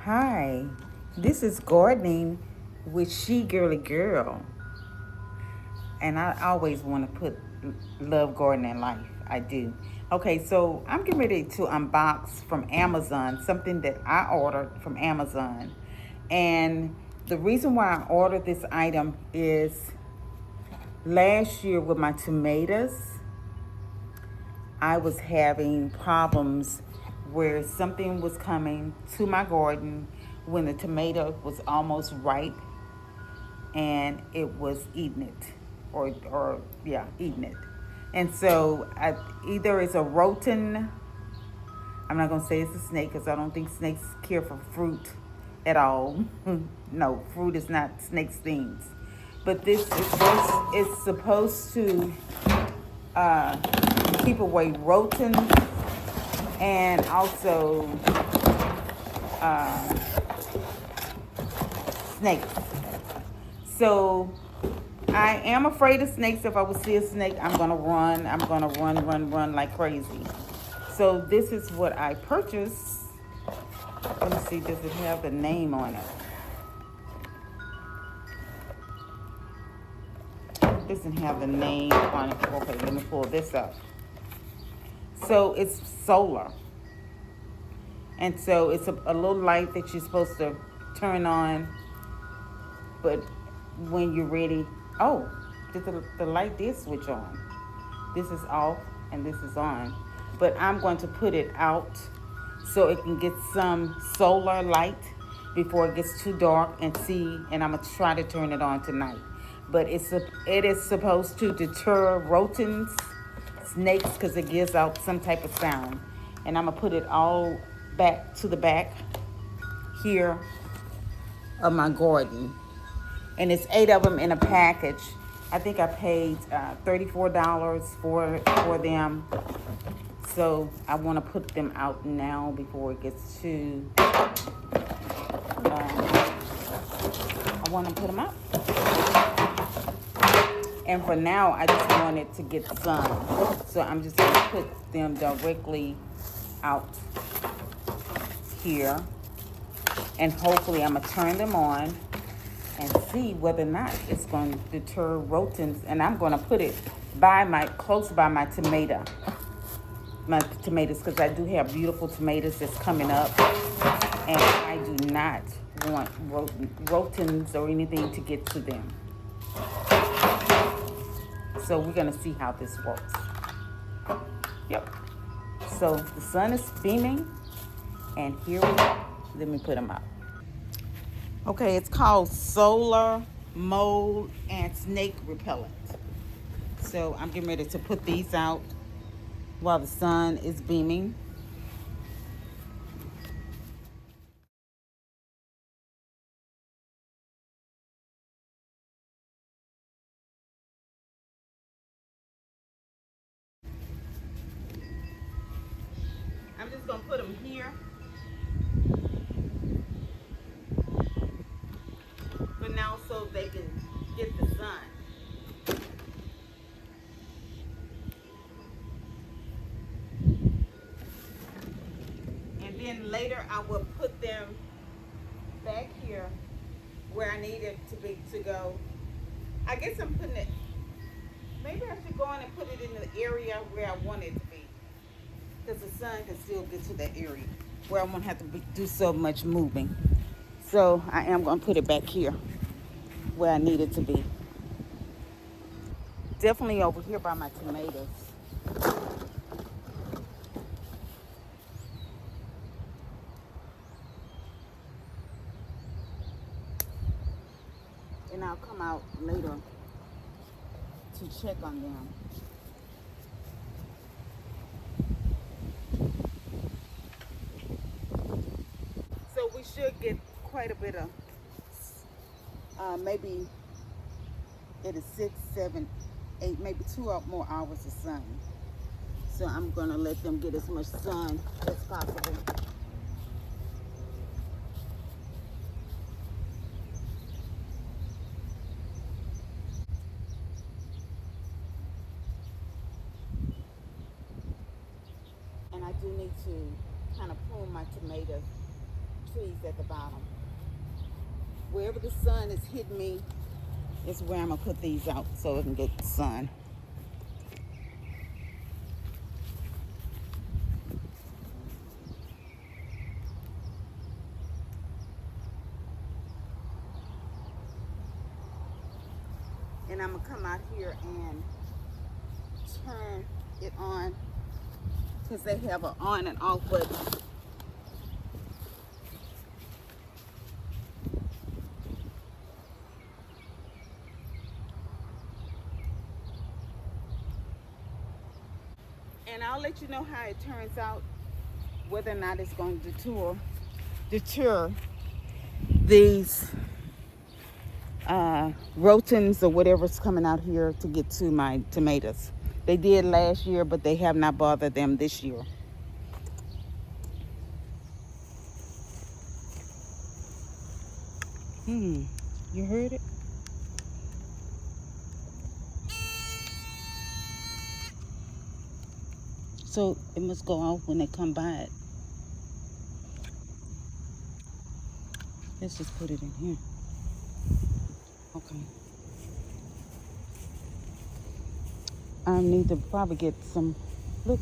Hi, this is gardening with She Girly Girl, and I always want to put love gardening in life. I do. Okay, so I'm getting ready to unbox from Amazon something that I ordered from Amazon, and the reason why I ordered this item is last year with my tomatoes, I was having problems where something was coming to my garden when the tomato was almost ripe and it was eating it or yeah, eating it. And so either it's a rodent. I'm not going to say it's a snake because I don't think snakes care for fruit at all. No, fruit is not snake's things. But is supposed to uh, keep away rodents and also uh, snakes. So I am afraid of snakes. If I would see a snake, I'm gonna run. I'm gonna run like crazy. So this is what I purchased. Let me see, does it have the name on it? It doesn't have the name on it. Okay, let me pull this up. So it's solar. And so it's a little light that you're supposed to turn on. But when you're ready, oh, the light did switch on. This is off and this is on. But I'm going to put it out so it can get some solar light before it gets too dark and I'm going to try to turn it on tonight. But it is supposed to deter rodents, snakes, because it gives out some type of sound. And I'm going to put it all back to the back here of my garden. And it's 8 of them in a package. I think I paid $34 for them. So I want to put them out now before it gets too. I want to put them out. And for now, I just wanted to get sun. So I'm just going to put them directly out here. And hopefully I'm going to turn them on and see whether or not it's going to deter rodents. And I'm going to put it close by my tomatoes, because I do have beautiful tomatoes that's coming up, and I do not want rodents or anything to get to them. So we're going to see how this works. Yep. So the sun is beaming, and here we go. Let me put them out. Okay, it's called Solar Mold and Snake Repellent. So I'm getting ready to put these out while the sun is beaming. I'm just going to put them here for now so they can get the sun. And then later I will put them back here where I need it to go. I guess I'm putting it, maybe I should go on and put it in the area where I want it to be. Because the sun can still get to that area where I won't have to do so much moving. So I am going to put it back here where I need it to be. Definitely over here by my tomatoes. And I'll come out later to check on them. So we should get quite a bit of, maybe it is 6, 7, 8, maybe 2 or more hours of sun. So I'm gonna let them get as much sun as possible. And I do need to kind of prune my tomatoes trees at the bottom. Wherever the sun is hitting me is where I'm gonna put these out so it can get the sun. And I'm gonna come out here and turn it on because they have an on and off button. And I'll let you know how it turns out, whether or not it's going to deter these rodents or whatever's coming out here to get to my tomatoes. They did last year, but they have not bothered them this year. You heard it? So it must go off when they come by it. Let's just put it in here. Okay. I need to probably get some. Look,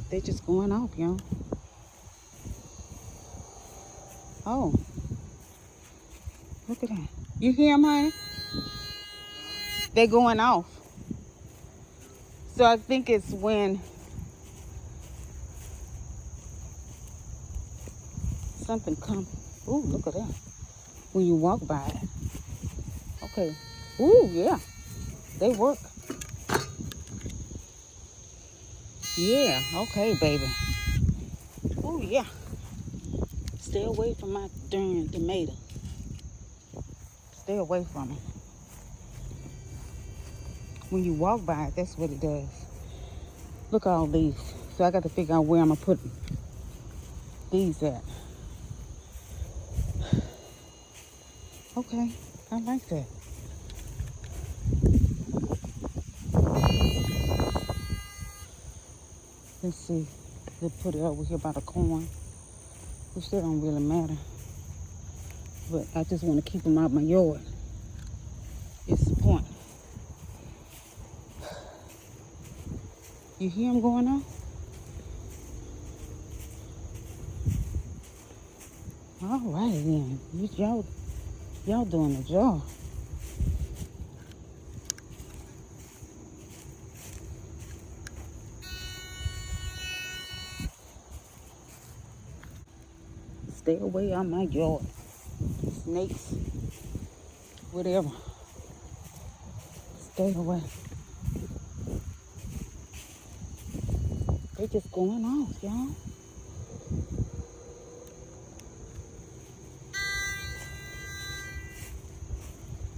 they're just going off, y'all. Oh. Look at that. You hear them, honey? They're going off. So I think it's when something comes. Ooh, look at that. When you walk by it. Okay. Ooh, yeah. They work. Yeah. Okay, baby. Ooh, yeah. Stay away from my darn tomato. Stay away from it. When you walk by it, that's what it does. Look at all these. So I got to figure out where I'm going to put these at. Okay, I like that. Let's see. We'll put it over here by the corn, which that don't really matter. But I just want to keep them out my yard. It's the point. You hear them going on? All right then. Y'all doing the job. Stay away on my yard. Snakes, whatever. Stay away. They just going off, y'all.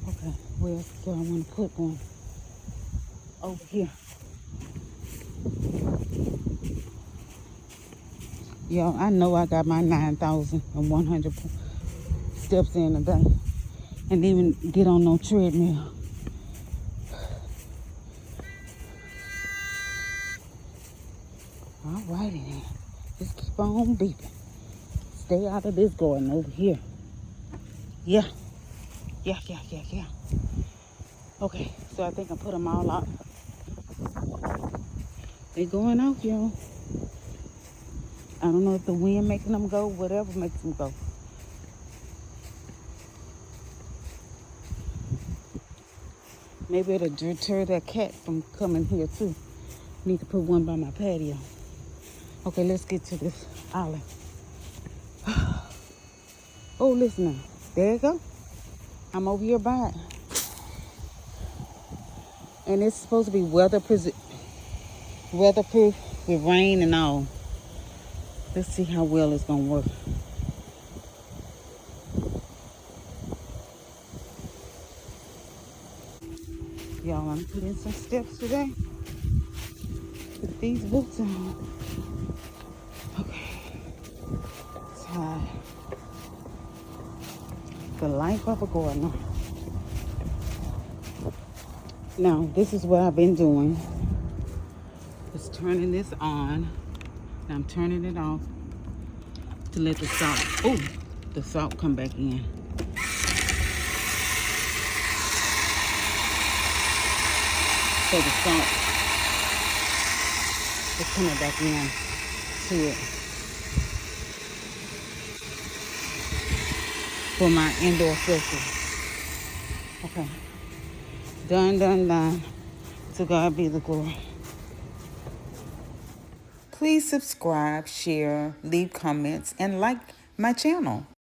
Okay, where do I want to put one? Over here. Y'all, I know I got my 9,100 steps in a day. And even get on no treadmill. All righty then. Just keep on beeping. Stay out of this garden over here. Yeah. Yeah. Okay, so I think I put them all out. They going off, y'all. I don't know if the wind making them go, whatever makes them go. Maybe it'll deter that cat from coming here too. Need to put one by my patio. Okay, let's get to this olive. Oh, listen now. There you go. I'm over here by it. And it's supposed to be weatherproof with rain and all. Let's see how well it's going to work. Y'all, I'm putting some steps today. Put these boots on. Okay. Tie. The life of a gardener. Now, this is what I've been doing. It's turning this on. And I'm turning it off to let the salt. Oh, the salt come back in. So the salt is coming back in to it for my indoor filter. Okay. Done. To God be the glory. Please subscribe, share, leave comments, and like my channel.